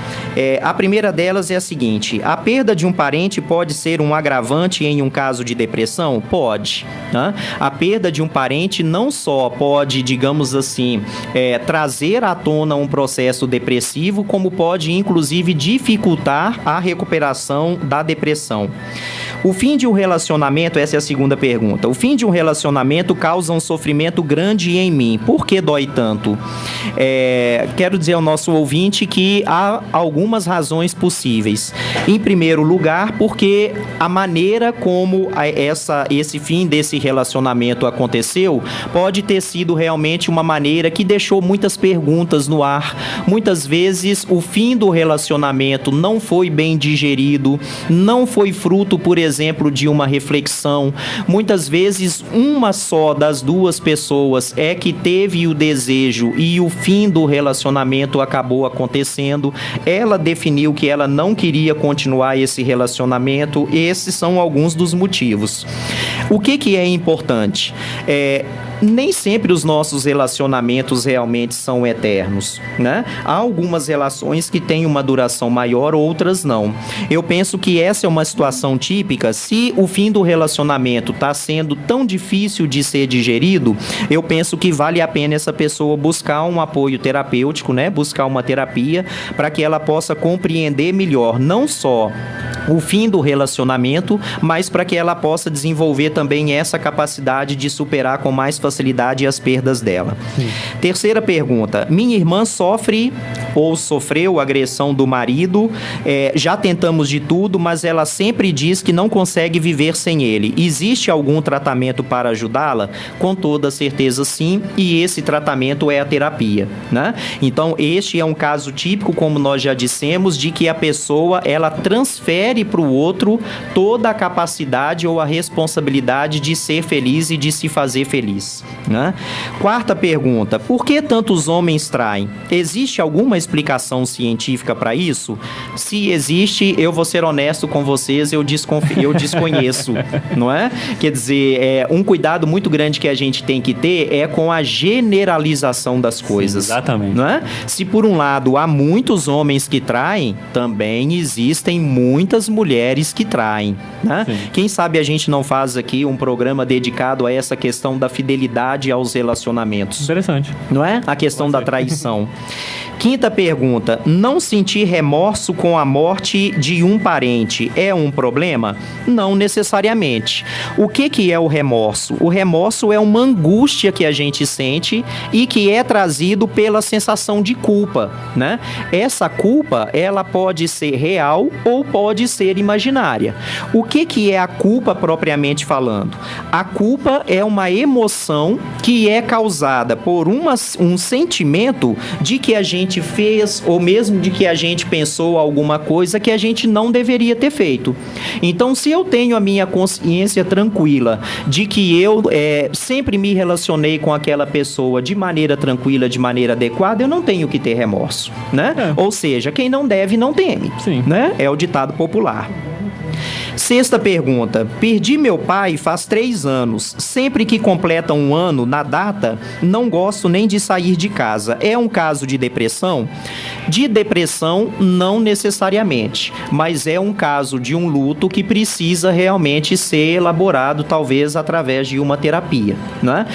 A primeira delas é a seguinte: a perda de um parente pode ser um agravante em um caso de depressão? Pode. Né? A perda de um parente não só pode, digamos assim, trazer à tona um processo depressivo, como pode, inclusive, dificultar a recuperação da depressão. O fim de um relacionamento, essa é a segunda pergunta, o fim de um relacionamento causa um sofrimento grande em mim. Por que dói tanto? Quero dizer ao nosso ouvinte que há algumas razões possíveis. Em primeiro lugar, porque a maneira como esse fim desse relacionamento aconteceu pode ter sido realmente uma maneira que deixou muitas perguntas no ar. Muitas vezes o fim do relacionamento não foi bem digerido, não foi fruto, por exemplo, de uma reflexão. Muitas vezes uma só das duas pessoas é que teve o desejo e o fim do relacionamento acabou acontecendo. Ela definiu que ela não queria continuar esse relacionamento. Esses são alguns dos motivos. O que é importante? Nem sempre os nossos relacionamentos realmente são eternos, né? Há algumas relações que têm uma duração maior, outras não. Eu penso que essa é uma situação típica. Se o fim do relacionamento está sendo tão difícil de ser digerido, eu penso que vale a pena essa pessoa buscar um apoio terapêutico, né? Buscar uma terapia para que ela possa compreender melhor, não só o fim do relacionamento, mas para que ela possa desenvolver também essa capacidade de superar com mais facilidade as perdas dela. Sim. Terceira pergunta: minha irmã sofre ou sofreu agressão do marido, já tentamos de tudo, mas ela sempre diz que não consegue viver sem ele. Existe algum tratamento para ajudá-la? Com toda certeza sim, e esse tratamento é a terapia, né? Então este é um caso típico, como nós já dissemos, de que a pessoa ela transfere para o outro toda a capacidade ou a responsabilidade de ser feliz e de se fazer feliz, né? Quarta pergunta: por que tantos homens traem? Existe alguma explicação científica para isso? Se existe, eu vou ser honesto com vocês, eu desconheço, não é? Quer dizer, um cuidado muito grande que a gente tem que ter é com a generalização das coisas. Sim, exatamente. Não é? Se por um lado há muitos homens que traem, também existem muitas mulheres que traem, né? Quem sabe a gente não faz aqui um programa dedicado a essa questão da fidelidade aos relacionamentos. Interessante. Não é? A questão da traição. Quinta pergunta: não sentir remorso com a morte de um parente é um problema? Não necessariamente. O que é o remorso? O remorso é uma angústia que a gente sente e que é trazido pela sensação de culpa, né? Essa culpa, ela pode ser real ou pode ser imaginária. O que é a culpa propriamente falando? A culpa é uma emoção que é causada por um sentimento de que a gente fez, ou mesmo de que a gente pensou alguma coisa que a gente não deveria ter feito. Então, se eu tenho a minha consciência tranquila de que eu sempre me relacionei com aquela pessoa de maneira tranquila, de maneira adequada, eu não tenho que ter remorso, né? Ou seja, quem não deve, não teme. Sim. Né? É o ditado popular. Sexta pergunta: perdi meu pai faz 3 anos. Sempre que completa um ano na data, não gosto nem de sair de casa. É um caso de depressão? De depressão, não necessariamente, mas é um caso de um luto que precisa realmente ser elaborado, talvez através de uma terapia, né?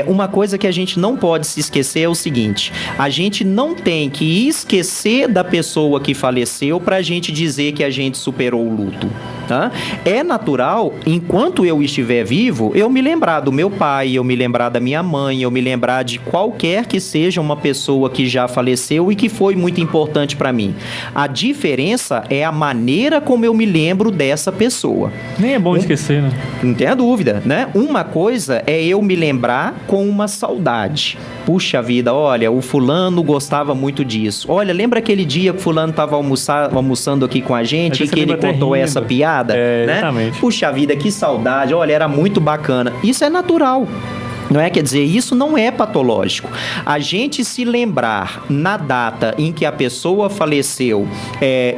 Uma coisa que a gente não pode se esquecer é o seguinte: a gente não tem que esquecer da pessoa que faleceu para a gente dizer que a gente superou o luto. Tá? É natural, enquanto eu estiver vivo, eu me lembrar do meu pai, eu me lembrar da minha mãe, eu me lembrar de qualquer que seja uma pessoa que já faleceu e que foi muito importante para mim. A diferença é a maneira como eu me lembro dessa pessoa. Nem é bom esquecer, né? Não tenha dúvida, né? Uma coisa é eu me lembrar com uma saudade. Puxa vida, olha, o fulano gostava muito disso. Olha, lembra aquele dia que o fulano estava almoçando aqui com a gente e que ele contou essa piada? Exatamente. Né? Puxa vida, que saudade, olha, era muito bacana. Isso é natural. Não é? Quer dizer, isso não é patológico. A gente se lembrar na data em que a pessoa faleceu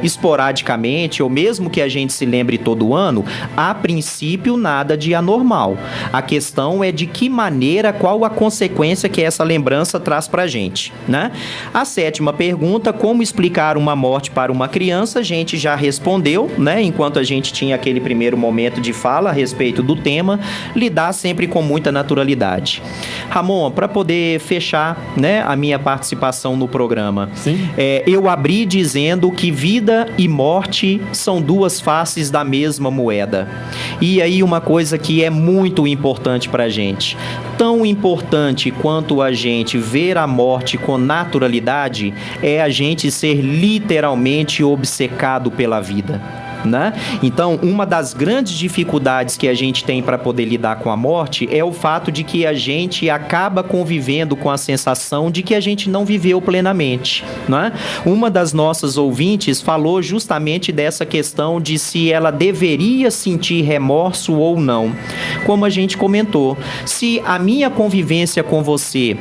esporadicamente, ou mesmo que a gente se lembre todo ano, a princípio nada de anormal. A questão é de que maneira, qual a consequência que essa lembrança traz pra gente, né? A sétima pergunta: como explicar uma morte para uma criança? A gente já respondeu, né? Enquanto a gente tinha aquele primeiro momento de fala a respeito do tema, lidar sempre com muita naturalidade. Ramon, para poder fechar, né, a minha participação no programa, eu abri dizendo que vida e morte são duas faces da mesma moeda. E aí uma coisa que é muito importante para a gente, tão importante quanto a gente ver a morte com naturalidade, é a gente ser literalmente obcecado pela vida. Né? Então, uma das grandes dificuldades que a gente tem para poder lidar com a morte é o fato de que a gente acaba convivendo com a sensação de que a gente não viveu plenamente, né? Uma das nossas ouvintes falou justamente dessa questão de se ela deveria sentir remorso ou não. Como a gente comentou, se a minha convivência com você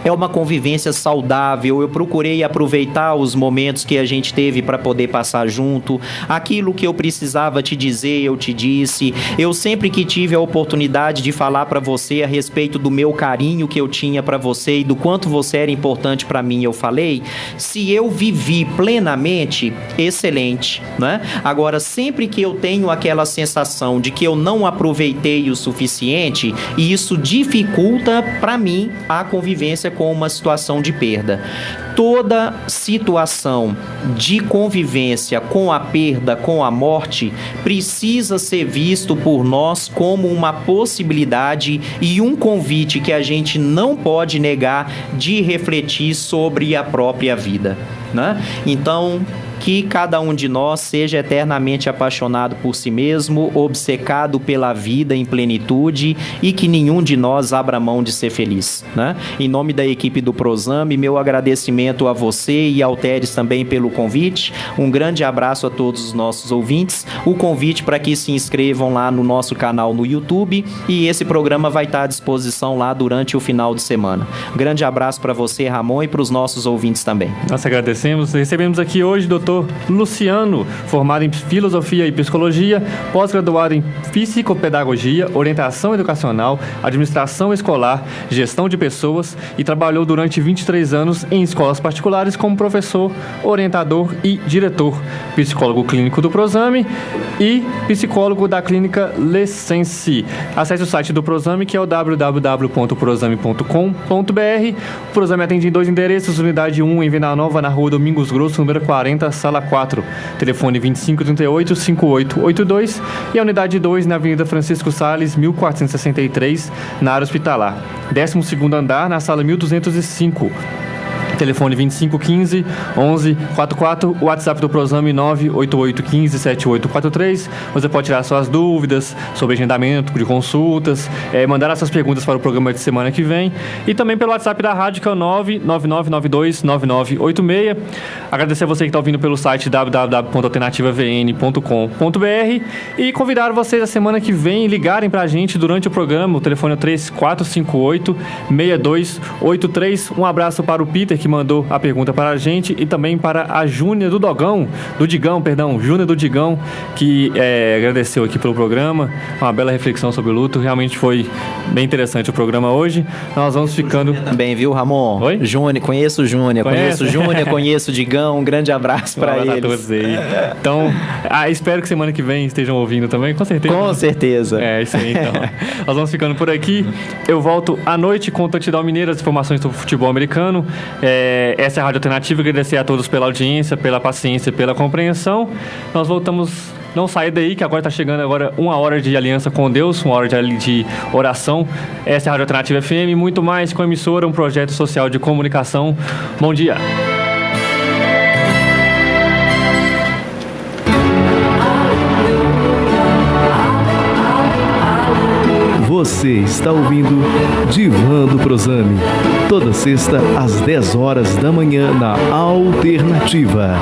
é uma convivência saudável, eu procurei aproveitar os momentos que a gente teve para poder passar junto, aquilo que eu precisava te dizer, eu te disse, eu sempre que tive a oportunidade de falar para você a respeito do meu carinho que eu tinha para você e do quanto você era importante para mim, eu falei. Se eu vivi plenamente, excelente, né? Agora, sempre que eu tenho aquela sensação de que eu não aproveitei o suficiente, isso dificulta para mim a convivência com uma situação de perda. Toda situação de convivência com a perda, com a morte, precisa ser visto por nós como uma possibilidade e um convite que a gente não pode negar de refletir sobre a própria vida, né? Então, que cada um de nós seja eternamente apaixonado por si mesmo, obcecado pela vida em plenitude e que nenhum de nós abra mão de ser feliz, né? Em nome da equipe do Prozame, meu agradecimento a você e ao Teres também pelo convite. Um grande abraço a todos os nossos ouvintes. O convite para que se inscrevam lá no nosso canal no YouTube, e esse programa vai estar à disposição lá durante o final de semana. Grande abraço para você, Ramon, e para os nossos ouvintes também. Nós agradecemos. Recebemos aqui hoje o Dr. Luciano, formado em Filosofia e Psicologia, pós-graduado em Psicopedagogia, Orientação Educacional, Administração Escolar, Gestão de Pessoas, e trabalhou durante 23 anos em escolas particulares como professor, orientador e diretor, psicólogo clínico do Prozame e psicólogo da clínica Lessense. Acesse o site do Prozame, que é o www.prozame.com.br. O Prozame atende em 2 endereços: unidade 1 em Venda Nova, na rua Domingos Grosso, número 40, sala 4, telefone 2538-5882, e a unidade 2 na Avenida Francisco Sales, 1463, na área hospitalar, 12º andar, na sala 1205. Telefone 2515-1144, o WhatsApp do Prozame 98815-7843. Você pode tirar suas dúvidas sobre agendamento de consultas, mandar as suas perguntas para o programa de semana que vem, e também pelo WhatsApp da rádio, que é o 999929986. Agradecer a você que está ouvindo pelo site www.alternativavn.com.br e convidar vocês a semana que vem ligarem para a gente durante o programa. O telefone é 3458-6283. Um abraço para o Peter, que mandou a pergunta para a gente, e também para a Júnia do Digão, que agradeceu aqui pelo programa. Uma bela reflexão sobre o luto. Realmente foi bem interessante o programa hoje. Nós vamos ficando... Bem, viu, Ramon? Oi? Júnior, conheço o Júnior, conheço o Digão. Um grande abraço para eles. Todos aí. Então, espero que semana que vem estejam ouvindo também, com certeza. Com certeza. É isso aí, então. Nós vamos ficando por aqui. Eu volto à noite com o Touchdown Mineiro, as informações do futebol americano. Essa é a Rádio Alternativa. Agradecer a todos pela audiência, pela paciência, pela compreensão. Nós voltamos. Não saia daí, que agora está chegando 1 hora de aliança com Deus, 1 hora de oração. Essa é a Rádio Alternativa FM, muito mais com a emissora, um projeto social de comunicação. Bom dia. Você está ouvindo Divã do Prozame, toda sexta às 10 horas da manhã na Alternativa.